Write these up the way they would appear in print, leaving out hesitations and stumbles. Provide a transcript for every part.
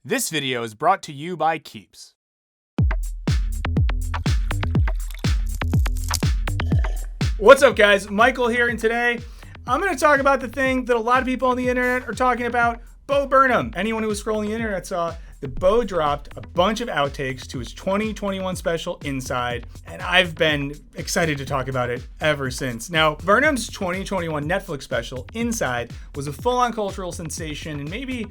This video is brought to you by Keeps. What's up, guys? Michael here, and today I'm going to talk about the thing that a lot of people on the internet are talking about, Bo Burnham. Anyone who was scrolling the internet saw that Bo dropped a bunch of outtakes to his 2021 special, Inside, and I've been excited to talk about it ever since. Now, Burnham's 2021 Netflix special, Inside, was a full-on cultural sensation and maybe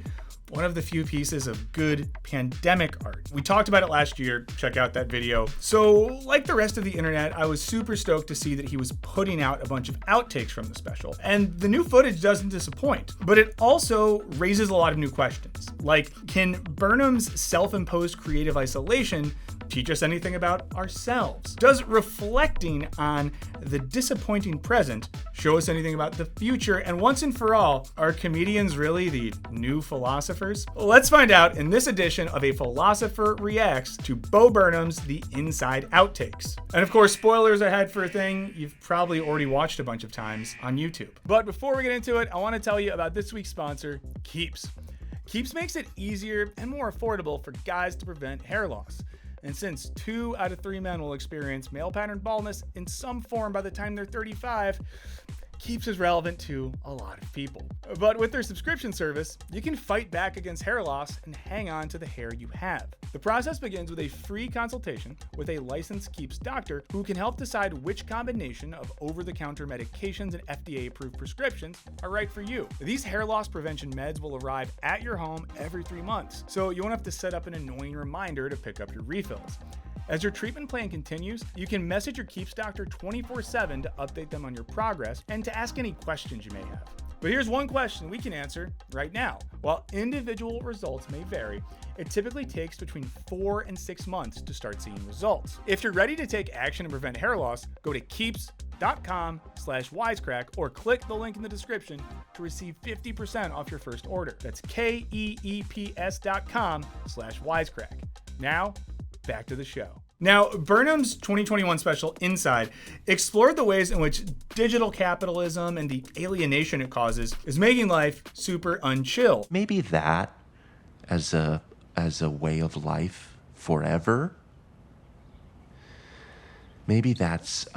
one of the few pieces of good pandemic art. We talked about it last year. Check out that video. So, like the rest of the internet, I was super stoked to see that he was putting out a bunch of outtakes from the special. And the new footage doesn't disappoint, but it also raises a lot of new questions. Like, can Burnham's self-imposed creative isolation teach us anything about ourselves? Does reflecting on the disappointing present show us anything about the future? And once and for all, are comedians really the new philosophers? Let's find out in this edition of A Philosopher Reacts to Bo Burnham's The Inside Outtakes. And of course, spoilers ahead for a thing you've probably already watched a bunch of times on YouTube. But before we get into it, I want to tell you about this week's sponsor, Keeps. Keeps makes it easier and more affordable for guys to prevent hair loss. And since 2 out of 3 men will experience male pattern baldness in some form by the time they're 35, Keeps is relevant to a lot of people. But with their subscription service, you can fight back against hair loss and hang on to the hair you have. The process begins with a free consultation with a licensed Keeps doctor who can help decide which combination of over-the-counter medications and FDA-approved prescriptions are right for you. These hair loss prevention meds will arrive at your home every 3 months, so you won't have to set up an annoying reminder to pick up your refills. As your treatment plan continues, you can message your Keeps doctor 24/7 to update them on your progress and to ask any questions you may have. But here's one question we can answer right now. While individual results may vary, it typically takes between 4 and 6 months to start seeing results. If you're ready to take action and prevent hair loss, go to keeps.com/wisecrack or click the link in the description to receive 50% off your first order. That's keeps.com/wisecrack. Now, back to the show. Now, Burnham's 2021 special, Inside, explored the ways in which digital capitalism and the alienation it causes is making life super unchill. Maybe that as a way of life forever. Maybe that's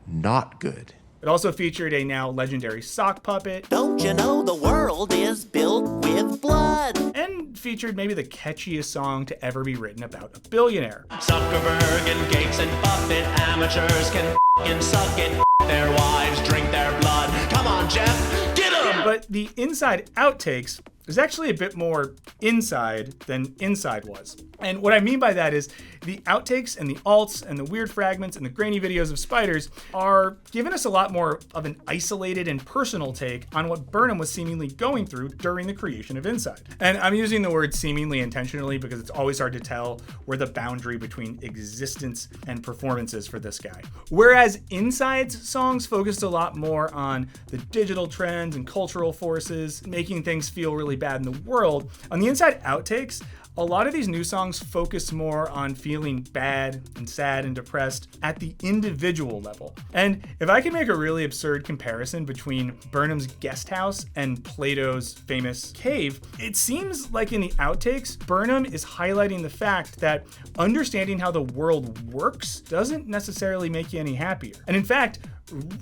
not good. It also featured a now legendary sock puppet. Don't you know the world is built with blood? And featured maybe the catchiest song to ever be written about a billionaire. Zuckerberg and Gates and Buffett, amateurs can f***ing suck it, their wives drink their blood. Come on, Jeff, get 'em! But the Inside Outtakes is actually a bit more inside than Inside was. And what I mean by that is the outtakes and the alts and the weird fragments and the grainy videos of spiders are giving us a lot more of an isolated and personal take on what Burnham was seemingly going through during the creation of Inside. And I'm using the word seemingly intentionally because it's always hard to tell where the boundary between existence and performance is for this guy. Whereas Inside's songs focused a lot more on the digital trends and cultural forces, making things feel really bad in the world, on the Inside Outtakes, a lot of these new songs focus more on feeling bad and sad and depressed at the individual level. And if I can make a really absurd comparison between Burnham's Guest House and Plato's famous Cave, it seems like in the outtakes, Burnham is highlighting the fact that understanding how the world works doesn't necessarily make you any happier. And in fact,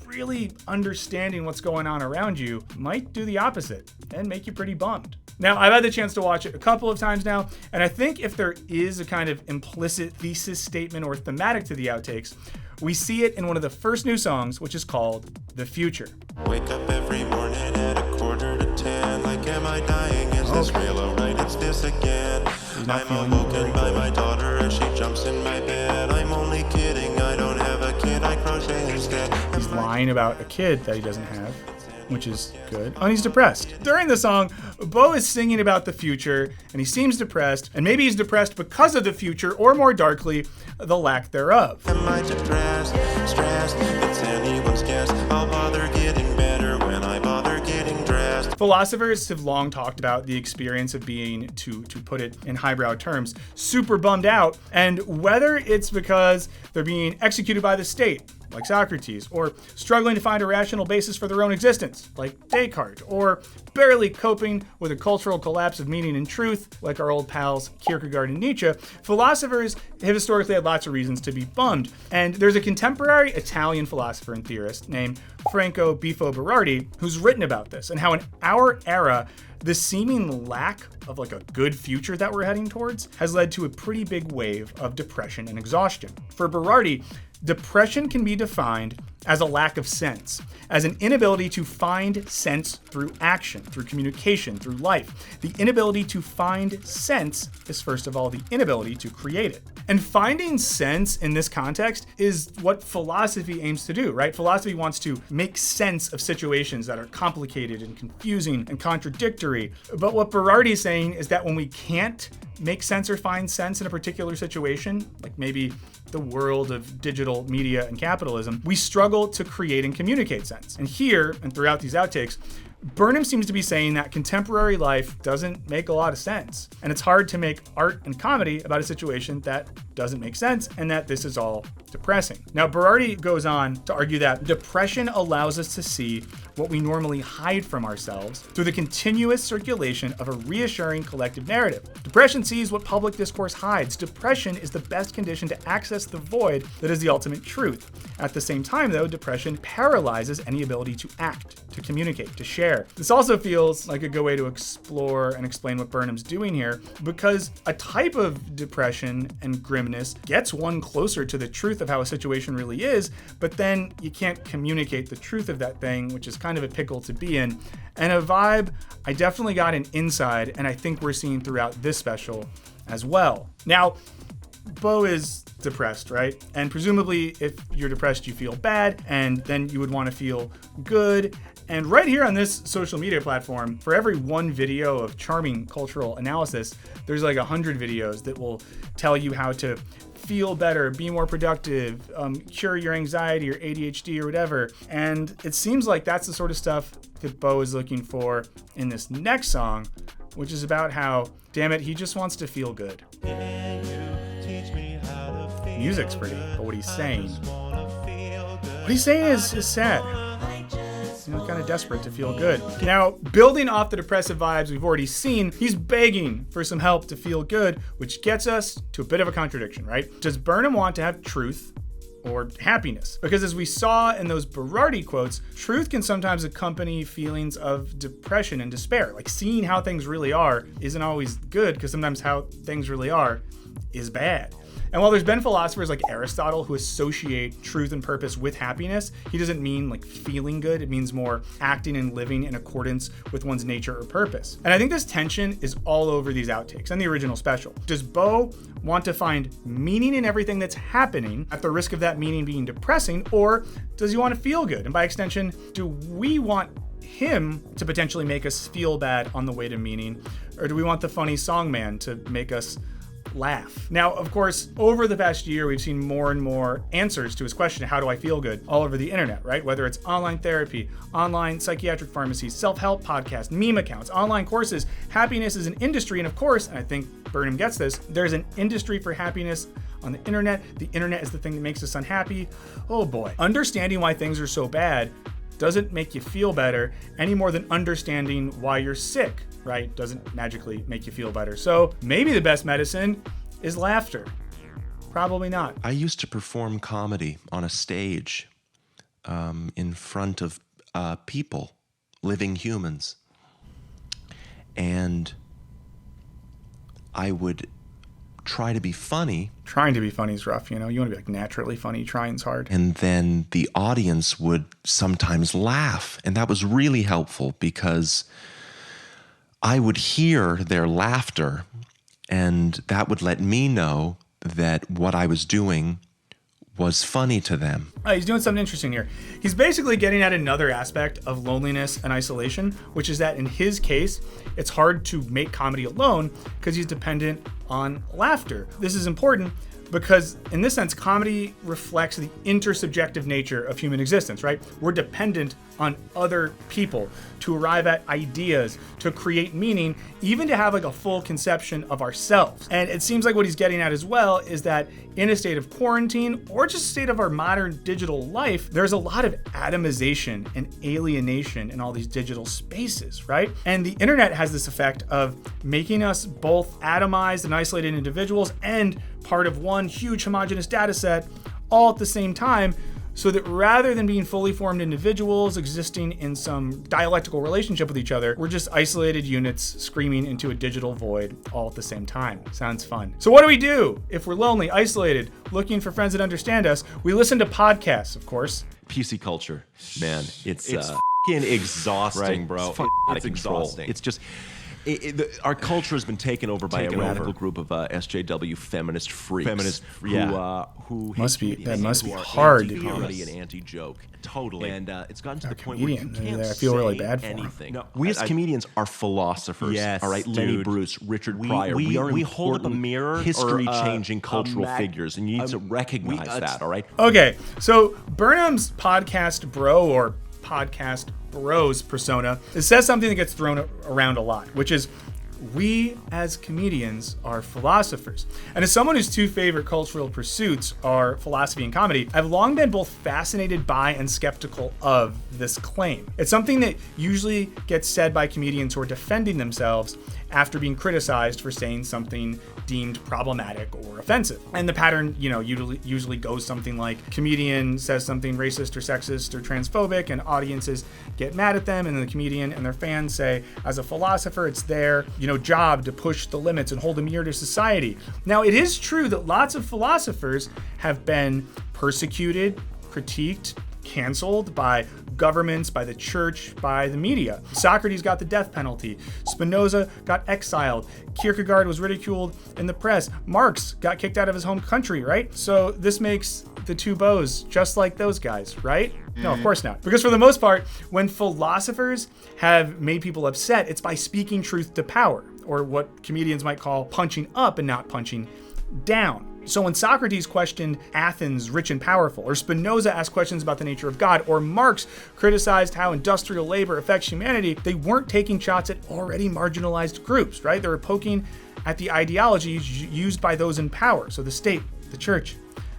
really understanding what's going on around you might do the opposite and make you pretty bummed. Now, I've had the chance to watch it a couple of times now, and I think if there is a kind of implicit thesis statement or thematic to the outtakes, we see it in one of the first new songs, which is called The Future. Wake up every morning at 9:45, like, am I dying? Is this real? Oh, right, it's this again. I'm awoken by my daughter as she jumps in my bed. I'm only kidding, I don't have a kid, I crochet instead. He's lying about a kid that he doesn't have, which is good. Oh, and he's depressed. During the song, Bo is singing about the future, and he seems depressed, and maybe he's depressed because of the future, or more darkly, the lack thereof. Am I depressed, stressed? It's anyone's guess. I'll bother getting better when I bother getting dressed. Philosophers have long talked about the experience of being, to put it in highbrow terms, super bummed out, and whether it's because they're being executed by the state, like Socrates, or struggling to find a rational basis for their own existence, like Descartes, or barely coping with a cultural collapse of meaning and truth, like our old pals Kierkegaard and Nietzsche, philosophers have historically had lots of reasons to be bummed. And there's a contemporary Italian philosopher and theorist named Franco Bifo Berardi who's written about this and how in our era, the seeming lack of like a good future that we're heading towards has led to a pretty big wave of depression and exhaustion. For Berardi, depression can be defined as a lack of sense, as an inability to find sense through action, through communication, through life. The inability to find sense is, first of all, the inability to create it. And finding sense in this context is what philosophy aims to do, right? Philosophy wants to make sense of situations that are complicated and confusing and contradictory. But what Berardi is saying is that when we can't make sense or find sense in a particular situation, like maybe the world of digital media and capitalism, we struggle to create and communicate sense. And here, and throughout these outtakes, Burnham seems to be saying that contemporary life doesn't make a lot of sense. And it's hard to make art and comedy about a situation that doesn't make sense and that this is all depressing. Now, Berardi goes on to argue that depression allows us to see what we normally hide from ourselves through the continuous circulation of a reassuring collective narrative. Depression sees what public discourse hides. Depression is the best condition to access the void that is the ultimate truth. At the same time, though, depression paralyzes any ability to act, to communicate, to share. This also feels like a good way to explore and explain what Burnham's doing here, because a type of depression and grimness gets one closer to the truth of how a situation really is, but then you can't communicate the truth of that thing, which is kind of a pickle to be in. And a vibe I definitely got an inside, and I think we're seeing throughout this special as well. Now, Bo is depressed, right? And presumably if you're depressed, you feel bad, and then you would want to feel good. And right here on this social media platform, for every one video of charming cultural analysis, there's like 100 videos that will tell you how to feel better, be more productive, cure your anxiety or ADHD or whatever. And it seems like that's the sort of stuff that Bo is looking for in this next song, which is about how, damn it, he just wants to feel good. Music's pretty, but what he's saying is sad. You know, kind of desperate to feel good. Now, building off the depressive vibes we've already seen, he's begging for some help to feel good, which gets us to a bit of a contradiction, right? Does Burnham want to have truth or happiness? Because as we saw in those Berardi quotes, truth can sometimes accompany feelings of depression and despair. Like seeing how things really are isn't always good, because sometimes how things really are is bad. And while there's been philosophers like Aristotle who associate truth and purpose with happiness, he doesn't mean like feeling good. It means more acting and living in accordance with one's nature or purpose. And I think this tension is all over these outtakes and the original special. Does Bo want to find meaning in everything that's happening at the risk of that meaning being depressing, or does he want to feel good? And by extension, do we want him to potentially make us feel bad on the way to meaning, or do we want the funny song man to make us laugh? Now, of course, over the past year, we've seen more and more answers to his question, how do I feel good, all over the internet, right? Whether it's online therapy, online psychiatric pharmacies, self-help podcasts, meme accounts, online courses, happiness is an industry. And of course, and I think Burnham gets this, there's an industry for happiness on the internet. The internet is the thing that makes us unhappy. Oh boy. Understanding why things are so bad doesn't make you feel better any more than understanding why you're sick, right? Doesn't magically make you feel better. So maybe the best medicine is laughter. Probably not. I used to perform comedy on a stage in front of people, living humans. And I would try to be funny. Trying to be funny is rough, you know? You want to be like naturally funny. Trying's hard. And then the audience would sometimes laugh. And that was really helpful because I would hear their laughter, and that would let me know that what I was doing was funny to them. He's doing something interesting here. He's basically getting at another aspect of loneliness and isolation, which is that in his case, it's hard to make comedy alone because he's dependent on laughter. This is important because in this sense, comedy reflects the intersubjective nature of human existence, right? We're dependent on other people to arrive at ideas, to create meaning, even to have like a full conception of ourselves. And it seems like what he's getting at as well is that in a state of quarantine or just a state of our modern digital life, there's a lot of atomization and alienation in all these digital spaces, right? And the internet has this effect of making us both atomized and isolated individuals and part of one huge homogeneous data set all at the same time, so that rather than being fully formed individuals existing in some dialectical relationship with each other, we're just isolated units screaming into a digital void all at the same time. Sounds fun. So what do we do if we're lonely, isolated, looking for friends that understand us? We listen to podcasts, of course. PC culture, man, it's fucking exhausting, Right. bro. It's fucking out of control. Exhausting. It's just our culture has been taken over by a radical group of SJW feminist freaks. Who Must be- hate that comedians, must be who are hard to anti-comedy deal and anti-joke. Totally. And it's gotten to the point comedian. where you can't I feel really say bad for him. anything. No, We as comedians are philosophers. Yes, all right. Lenny dude. Bruce, Richard We- Pryor. we- are we hold up a important mirror or, history-changing a cultural mag- figures, and you need to recognize that. All right. Okay, so Burnham's podcast bro or podcast bros persona, it says something that gets thrown around a lot, which is we as comedians are philosophers. And as someone whose two favorite cultural pursuits are philosophy and comedy, I've long been both fascinated by and skeptical of this claim. It's something that usually gets said by comedians who are defending themselves after being criticized for saying something deemed problematic or offensive. And the pattern, usually goes something like comedian says something racist or sexist or transphobic and audiences get mad at them, and the comedian and their fans say, as a philosopher, it's their, job to push the limits and hold a mirror to society. Now, it is true that lots of philosophers have been persecuted, critiqued, canceled by governments, by the church, by the media. Socrates got the death penalty. Spinoza got exiled. Kierkegaard was ridiculed in the press. Marx got kicked out of his home country, right? So this makes the two bows just like those guys, right? No, of course not. Because for the most part, when philosophers have made people upset, it's by speaking truth to power, or what comedians might call punching up and not punching down. So when Socrates questioned Athens rich and powerful, or Spinoza asked questions about the nature of God, or Marx criticized how industrial labor affects humanity, they weren't taking shots at already marginalized groups, right? They were poking at the ideologies used by those in power. So the state, the church,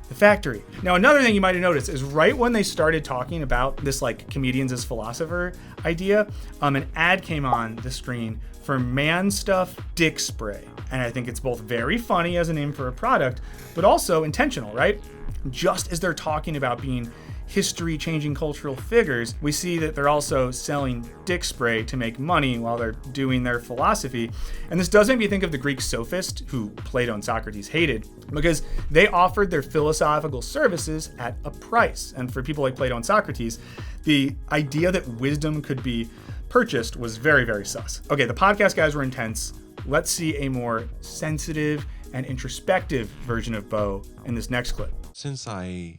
the factory. Now, another thing you might have noticed is right when they started talking about this like comedians as philosopher idea, an ad came on the screen for Man Stuff Dick Spray. And I think it's both very funny as a name for a product, but also intentional, right? Just as they're talking about being history-changing cultural figures, we see that they're also selling dick spray to make money while they're doing their philosophy. And this does make me think of the Greek sophist, who Plato and Socrates hated, because they offered their philosophical services at a price. And for people like Plato and Socrates, the idea that wisdom could be purchased was very, very sus. Okay, the podcast guys were intense. Let's see a more sensitive and introspective version of Bo in this next clip. Since I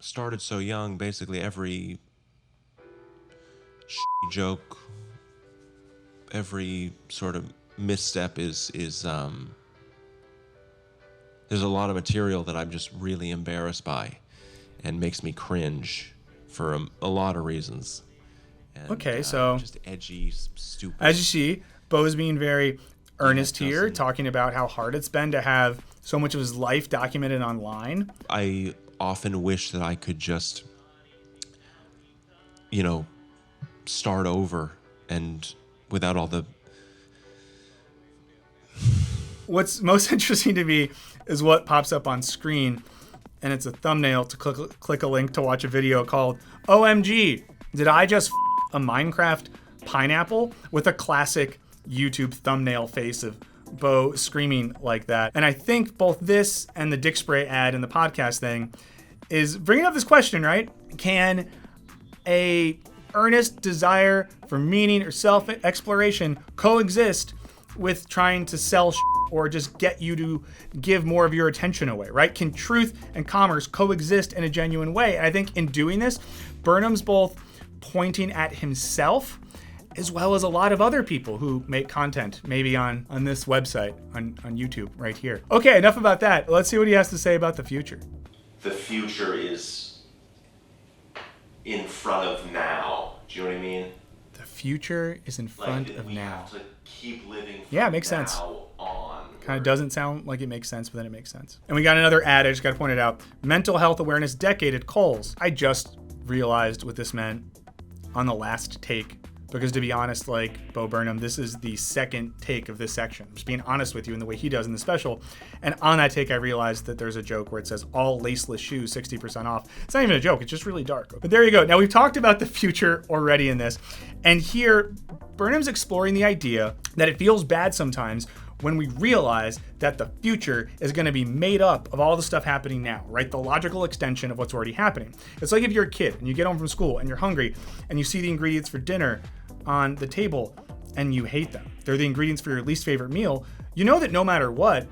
started so young, basically every joke, every sort of misstep is there's a lot of material that I'm just really embarrassed by and makes me cringe for a lot of reasons. And, Okay, so just edgy, stupid. as you see, Bo is being very earnest it here, doesn't- talking about how hard it's been to have so much of his life documented online. I often wish that I could just, start over and without all the. What's most interesting to me is what pops up on screen, and it's a thumbnail to click a link to watch a video called OMG, did I just a Minecraft pineapple, with a classic YouTube thumbnail face of Bo screaming like that. And I think both this and the dick spray ad and the podcast thing is bringing up this question, right? Can a earnest desire for meaning or self-exploration coexist with trying to sell or just get you to give more of your attention away, right? Can truth and commerce coexist in a genuine way? And I think in doing this, Burnham's both pointing at himself, as well as a lot of other people who make content, maybe on this website, on YouTube right here. Okay, enough about that. Let's see what he has to say about the future. The future is in front of now. Do you know what I mean? The future is in front of we now. have to keep living from Yeah, it makes sense. now on. Kind of doesn't sound like it makes sense, but then it makes sense. And we got another ad, I just got to point it out. Mental Health Awareness Decade at Kohl's. I just realized what this meant on the last take, because to be honest, like Bo Burnham, this is the second take of this section. I'm just being honest with you in the way he does in the special. And on that take, I realized that there's a joke where it says all laceless shoes, 60% off. It's not even a joke, it's just really dark. But there you go. Now we've talked about the future already in this. And here, Burnham's exploring the idea that it feels bad sometimes when we realize that the future is going to be made up of all the stuff happening now, right? The logical extension of what's already happening. It's like if you're a kid and you get home from school and you're hungry and you see the ingredients for dinner on the table and you hate them. They're the ingredients for your least favorite meal. You know that no matter what,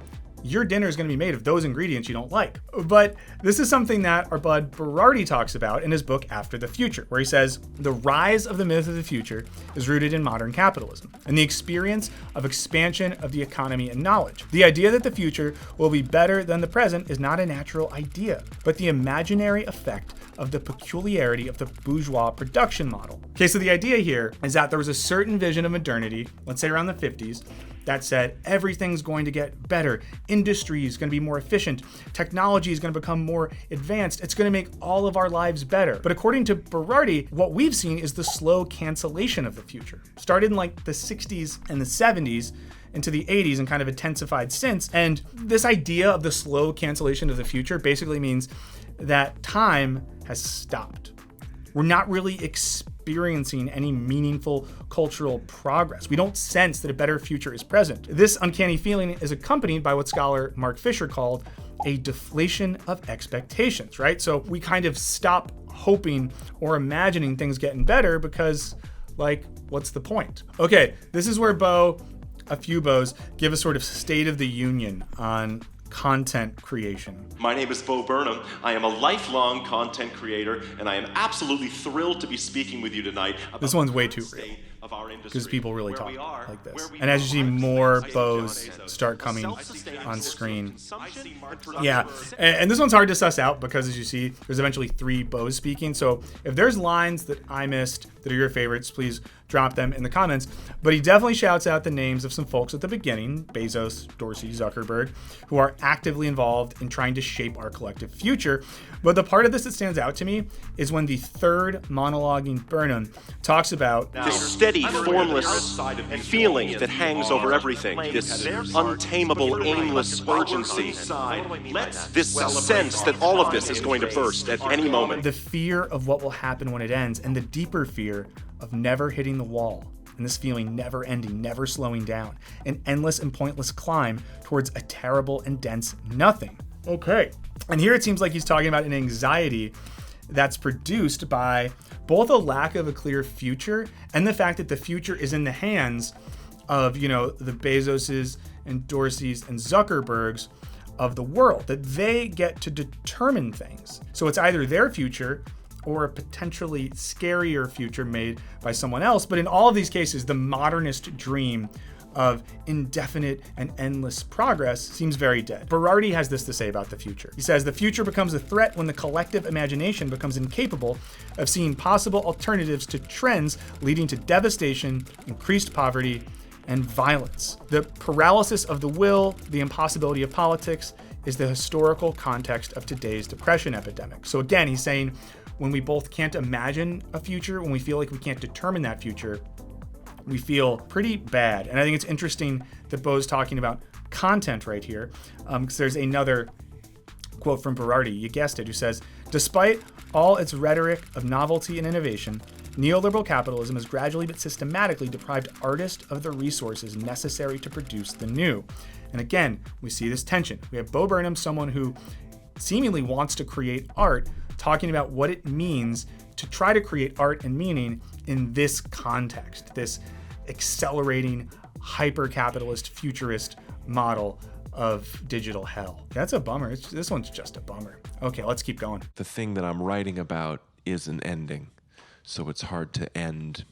your dinner is going to be made of those ingredients you don't like. But this is something that our bud Berardi talks about in his book After the Future, where he says, the rise of the myth of the future is rooted in modern capitalism and the experience of expansion of the economy and knowledge. The idea that the future will be better than the present is not a natural idea, but the imaginary effect of the peculiarity of the bourgeois production model. Okay, so the idea here is that there was a certain vision of modernity, let's say around the 50s, that said everything's going to get better, industry is going to be more efficient, technology is going to become more advanced, it's going to make all of our lives better. But according to Berardi, what we've seen is the slow cancellation of the future. Started in like the 60s and the 70s, into the 80s and kind of intensified since. And this idea of the slow cancellation of the future basically means that time has stopped. We're not really experiencing any meaningful cultural progress. We don't sense that a better future is present. This uncanny feeling is accompanied by what scholar Mark Fisher called a deflation of expectations, right? So we kind of stop hoping or imagining things getting better because, like, what's the point? Okay, this is where a few Bows give a sort of state of the union on content creation. My name is Bo Burnham. I am a lifelong content creator, and I am absolutely thrilled to be speaking with you tonight about This one's way the too current real, state of our industry, because people really where talk we are, like this. where we And as you see are, more I see Bows John Bezos, start coming self-sustained on screen. consumption and production. Yeah, and this one's hard to suss out because, as you see, there's eventually 3 Bows speaking. So if there's lines that I missed that are your favorites, please drop them in the comments. But he definitely shouts out the names of some folks at the beginning, Bezos, Dorsey, Zuckerberg, who are actively involved in trying to shape our collective future. But the part of this that stands out to me is when the third monologuing Burnham talks about This steady, formless feeling that hangs over everything, this untamable, aimless urgency, this sense that all of this is going to burst at any moment. the fear of what will happen when it ends, and the deeper fear of never hitting the wall, and this feeling never ending, never slowing down, an endless and pointless climb towards a terrible and dense nothing. Okay. And here it seems like he's talking about an anxiety that's produced by both a lack of a clear future and the fact that the future is in the hands of, the Bezoses and Dorseys and Zuckerbergs of the world, that they get to determine things. So it's either their future or a potentially scarier future made by someone else. But in all of these cases, the modernist dream of indefinite and endless progress seems very dead. Berardi has this to say about the future. He says, the future becomes a threat when the collective imagination becomes incapable of seeing possible alternatives to trends leading to devastation, increased poverty, and violence. The paralysis of the will, the impossibility of politics, is the historical context of today's depression epidemic. So again, he's saying, when we both can't imagine a future, when we feel like we can't determine that future, we feel pretty bad. And I think it's interesting that Bo's talking about content right here, because there's another quote from Berardi, you guessed it, who says, despite all its rhetoric of novelty and innovation, neoliberal capitalism has gradually but systematically deprived artists of the resources necessary to produce the new. And again, we see this tension. We have Bo Burnham, someone who seemingly wants to create art, talking about what it means to try to create art and meaning in this context, this accelerating, hyper-capitalist, futurist model of digital hell. That's a bummer. This one's just a bummer. Okay, let's keep going. The thing that I'm writing about is an ending, so it's hard to end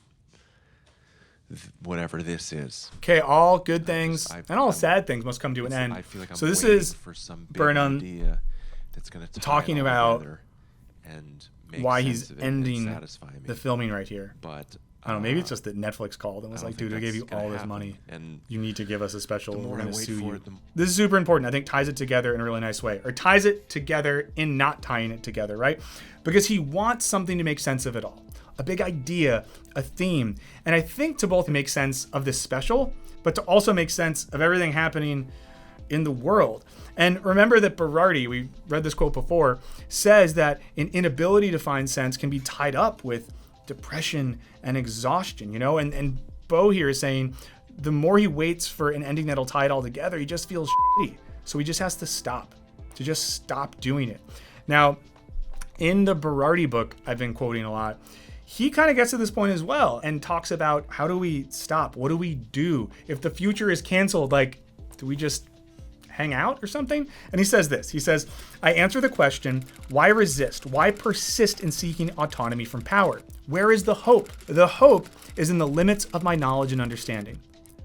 whatever this is. Okay, all good things I'm- and all I'm- sad things must come to an end. I feel like I'm so this waiting is for some big Burnham idea that's going to talking about and make why sense he's of it and ending satisfy me. the filming right here. But I don't know, maybe it's just that Netflix called and was I like, don't dude, we think gave you that's gonna all this happen. money. And You need to give us a special. the more We're I going to wait sue for you. it, the- This is super important. I think ties it together in a really nice way. Or ties it together in not tying it together, right? Because he wants something to make sense of it all. A big idea, a theme. And I think to both make sense of this special, but to also make sense of everything happening in the world. And remember that Berardi, we read this quote before, says that an inability to find sense can be tied up with depression and exhaustion, you know? And Bo here is saying the more he waits for an ending that'll tie it all together, he just feels shitty. So he just has to just stop doing it. Now, in the Berardi book I've been quoting a lot, he kind of gets to this point as well and talks about how do we stop? What do we do? If the future is canceled, like, do we just hang out or something? And he says this, he says, I answer the question, why resist? Why persist in seeking autonomy from power? Where is the hope? The hope is in the limits of my knowledge and understanding.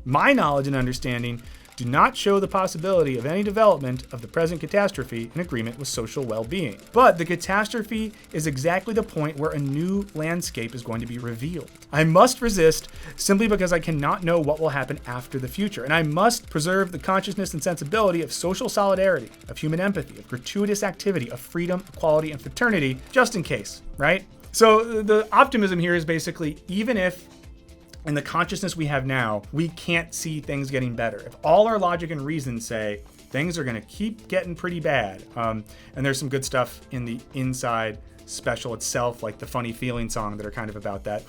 My knowledge and understanding do not show the possibility of any development of the present catastrophe in agreement with social well-being. But the catastrophe is exactly the point where a new landscape is going to be revealed. I must resist simply because I cannot know what will happen after the future. And I must preserve the consciousness and sensibility of social solidarity, of human empathy, of gratuitous activity, of freedom, equality, and fraternity, just in case, right? So the optimism here is basically, even if in the consciousness we have now, we can't see things getting better. If all our logic and reason say things are going to keep getting pretty bad, and there's some good stuff in the Inside special itself, like the Funny Feeling song that are kind of about that.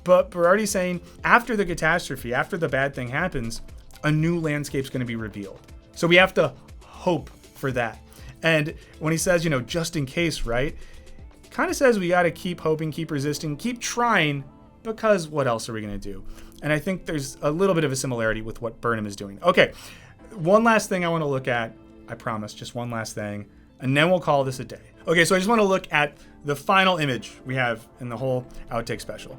But Berardi's saying after the catastrophe, after the bad thing happens, a new landscape's going to be revealed. So we have to hope for that. And when he says, just in case, right? Kind of says we got to keep hoping, keep resisting, keep trying, because what else are we going to do? And I think there's a little bit of a similarity with what Burnham is doing. Okay, one last thing I want to look at. I promise, just one last thing, and then we'll call this a day. Okay, so I just want to look at the final image we have in the whole outtake special.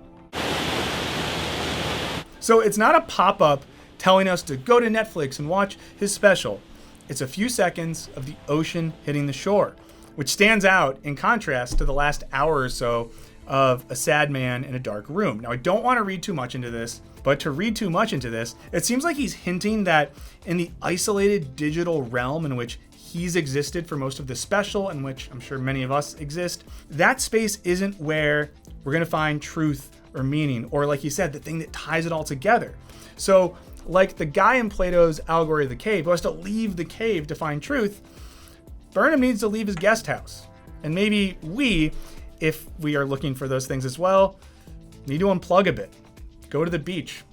So it's not a pop-up telling us to go to Netflix and watch his special. It's a few seconds of the ocean hitting the shore, which stands out in contrast to the last hour or so of a sad man in a dark room. Now, I don't want to read too much into this, but to read too much into this, it seems like he's hinting that in the isolated digital realm in which he's existed for most of the special, in which I'm sure many of us exist, that space isn't where we're going to find truth or meaning, or like he said, the thing that ties it all together. So, like the guy in Plato's Allegory of the Cave who has to leave the cave to find truth, Burnham needs to leave his guest house. And maybe we, if we are looking for those things as well, need to unplug a bit. Go to the beach,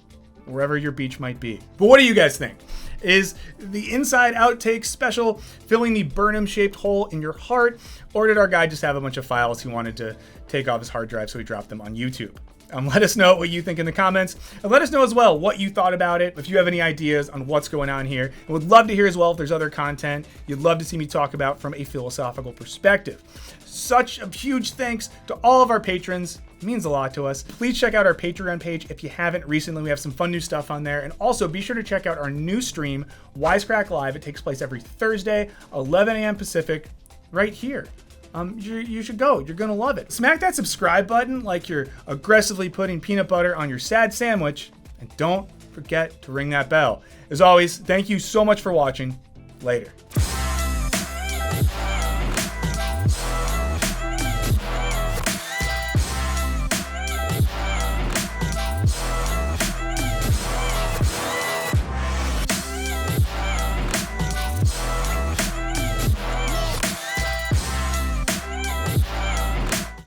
wherever your beach might be. But what do you guys think? Is the Inside Outtake special filling the Burnham-shaped hole in your heart, or did our guy just have a bunch of files he wanted to take off his hard drive so he dropped them on YouTube? Let us know what you think in the comments, and let us know as well what you thought about it, if you have any ideas on what's going on here. And would love to hear as well if there's other content you'd love to see me talk about from a philosophical perspective. Such a huge thanks to all of our patrons. It means a lot to us. Please check out our Patreon page if you haven't recently. We have some fun new stuff on there. And also be sure to check out our new stream, Wisecrack Live. It takes place every Thursday, 11 a.m. Pacific, right here. You should go. You're going to love it. Smack that subscribe button like you're aggressively putting peanut butter on your sad sandwich. And don't forget to ring that bell. As always, thank you so much for watching. Later.